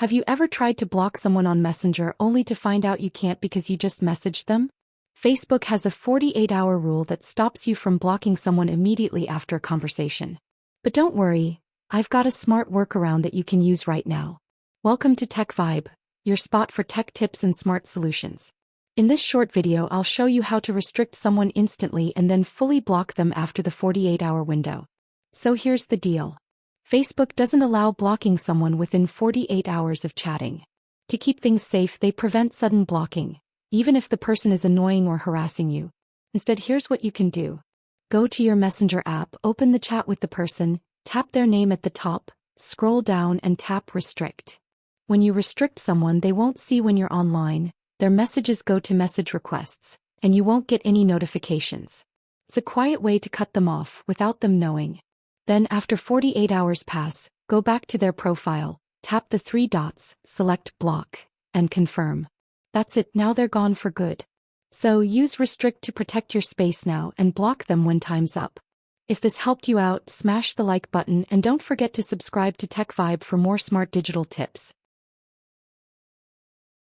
Have you ever tried to block someone on Messenger only to find out you can't because you just messaged them? Facebook has a 48-hour rule that stops you from blocking someone immediately after a conversation. But don't worry, I've got a smart workaround that you can use right now. Welcome to Tech Vibe, your spot for tech tips and smart solutions. In this short video, I'll show you how to restrict someone instantly and then fully block them after the 48-hour window. So here's the deal. Facebook doesn't allow blocking someone within 48 hours of chatting. To keep things safe, they prevent sudden blocking, even if the person is annoying or harassing you. Instead, here's what you can do. Go to your Messenger app, open the chat with the person, tap their name at the top, scroll down and tap Restrict. When you restrict someone, they won't see when you're online, their messages go to message requests, and you won't get any notifications. It's a quiet way to cut them off without them knowing. Then after 48 hours pass, go back to their profile, tap the three dots, select Block, and confirm. That's it, now they're gone for good. So use Restrict to protect your space now and block them when time's up. If this helped you out, smash the like button and don't forget to subscribe to Tech Vibe for more smart digital tips.